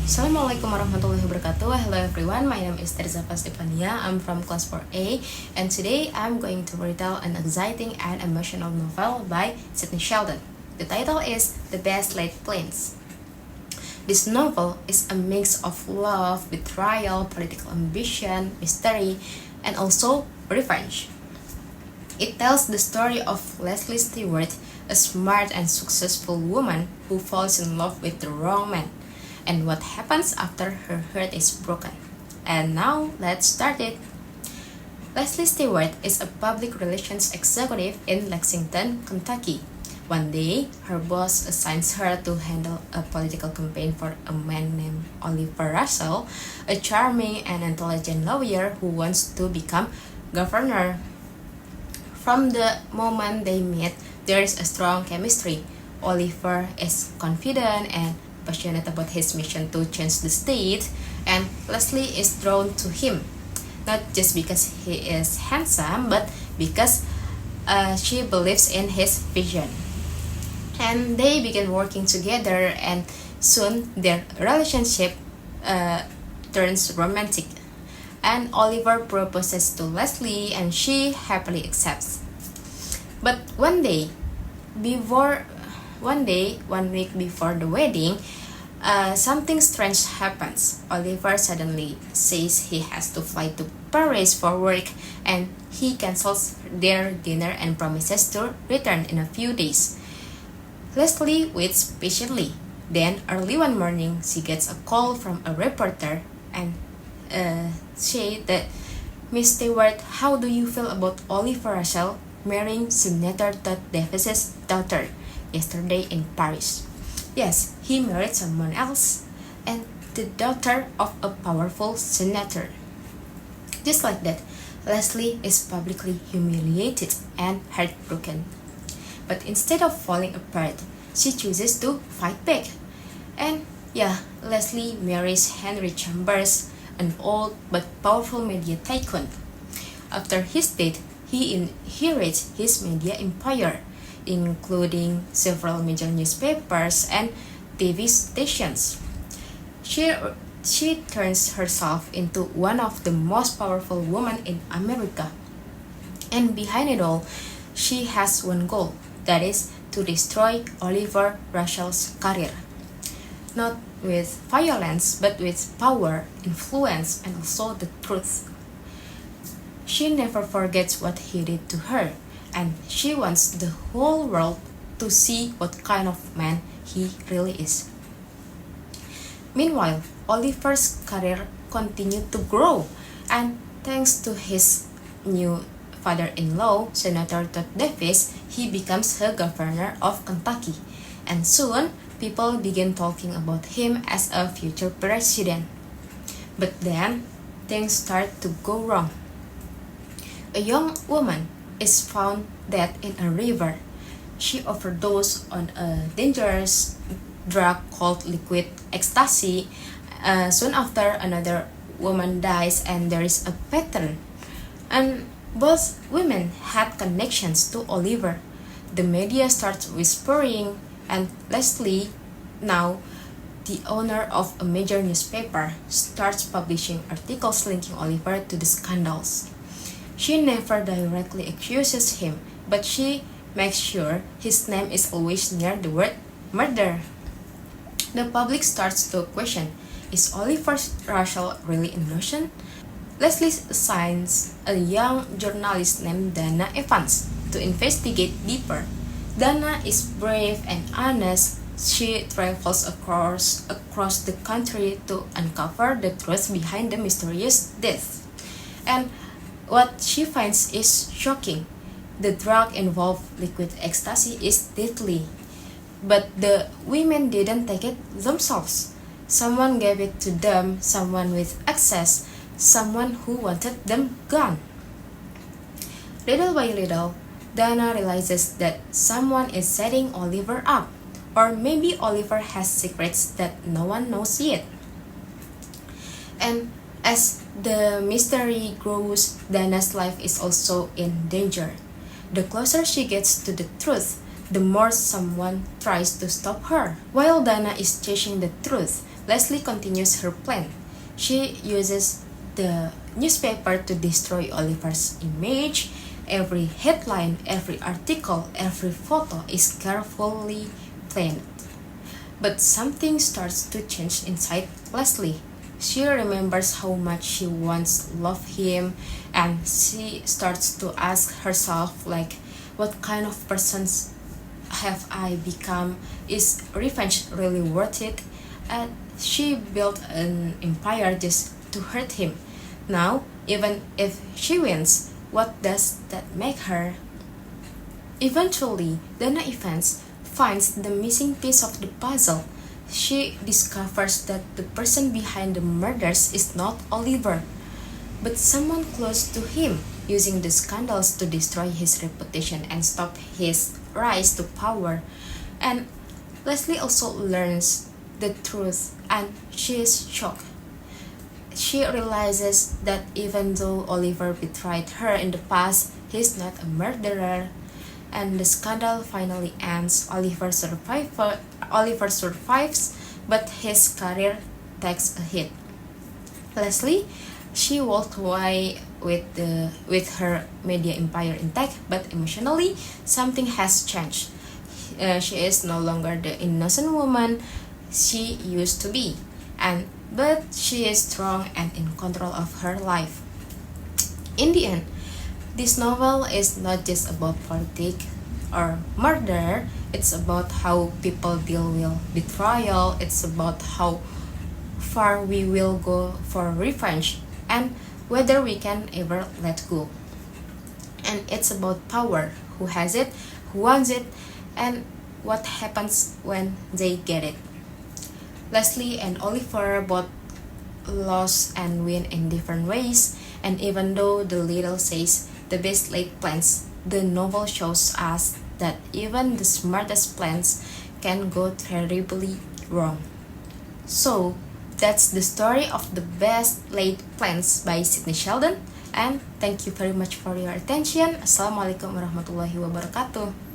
Assalamualaikum warahmatullahi wabarakatuh. Hello everyone, my name is Teresa Stefania. I'm from class 4A, and today I'm going to retell an exciting and emotional novel by Sidney Sheldon. The title is The Best Laid Plans. This novel is a mix of love, betrayal, political ambition, mystery, and also revenge. It tells the story of Leslie Stewart, a smart and successful woman who falls in love with the wrong man, and what happens after her heart is broken. And now, let's start it. Leslie Stewart is a public relations executive in Lexington, Kentucky. One day, her boss assigns her to handle a political campaign for a man named Oliver Russell, a charming and intelligent lawyer who wants to become governor. From the moment they meet, there is a strong chemistry. Oliver is confident and passionate about his mission to change the state, and Leslie is drawn to him, not just because he is handsome, but because she believes in his vision. And they begin working together, and soon their relationship turns romantic. And Oliver proposes to Leslie, and she happily accepts. But one week before the wedding, something strange happens. Oliver suddenly says he has to fly to Paris for work, and he cancels their dinner and promises to return in a few days. Leslie waits patiently. Then, early one morning, she gets a call from a reporter and says that, "Miss Stewart, how do you feel about Oliver Russell marrying Senator Todd Davis's daughter yesterday in Paris?" "Yes, he married someone else, and the daughter of a powerful senator." Just like that, Leslie is publicly humiliated and heartbroken. But instead of falling apart, she chooses to fight back. And Leslie marries Henry Chambers, an old but powerful media tycoon. After his death, he inherits his media empire, including several major newspapers and TV stations. She turns herself into one of the most powerful women in America. And behind it all, she has one goal, that is to destroy Oliver Russell's career. Not with violence, but with power, influence, and also the truth. She never forgets what he did to her, and she wants the whole world to see what kind of man he really is. Meanwhile, Oliver's career continued to grow, and thanks to his new father-in-law, Senator Todd Davis, he becomes the governor of Kentucky, and soon people begin talking about him as a future president. But then, things start to go wrong. A young woman is found dead in a river. She overdosed on a dangerous drug called liquid ecstasy. Soon after, another woman dies, and there is a pattern. And both women had connections to Oliver. The media starts whispering, and Leslie, now the owner of a major newspaper, starts publishing articles linking Oliver to the scandals. She never directly accuses him, but she makes sure his name is always near the word murder. The public starts to question, is Oliver Russell really innocent? Leslie assigns a young journalist named Dana Evans to investigate deeper. Dana is brave and honest. She travels across the country to uncover the truth behind the mysterious death. And what she finds is shocking. The drug involved, liquid ecstasy, is deadly. But the women didn't take it themselves. Someone gave it to them, someone with access, someone who wanted them gone. Little by little, Dana realizes that someone is setting Oliver up, or maybe Oliver has secrets that no one knows yet. And as the mystery grows, Dana's life is also in danger. The closer she gets to the truth, the more someone tries to stop her. While Dana is chasing the truth, Leslie continues her plan. She uses the newspaper to destroy Oliver's image. Every headline, every article, every photo is carefully planned. But something starts to change inside Leslie. She remembers how much she once loved him, and she starts to ask herself, like, what kind of person have I become? Is revenge really worth it? And she built an empire just to hurt him. Now, even if she wins, what does that make her? Eventually, Dana Evans finds the missing piece of the puzzle. She discovers that the person behind the murders is not Oliver, but someone close to him, using the scandals to destroy his reputation and stop his rise to power. And Leslie also learns the truth, and she is shocked. She realizes that even though Oliver betrayed her in the past, he's not a murderer. And the scandal finally ends. Oliver survives, but his career takes a hit. Leslie, she walked away with her media empire intact, but emotionally something has changed. She is no longer the innocent woman she used to be, but she is strong and in control of her life. In the end, this novel is not just about politics or murder, it's about how people deal with betrayal, it's about how far we will go for revenge, and whether we can ever let go. And it's about power, who has it, who wants it, and what happens when they get it. Leslie and Oliver both lose and win in different ways, and even though the title says the best laid plans, the novel shows us that even the smartest plans can go terribly wrong. So, that's the story of the best laid plans by Sidney Sheldon, and thank you very much for your attention. Assalamualaikum warahmatullahi wabarakatuh.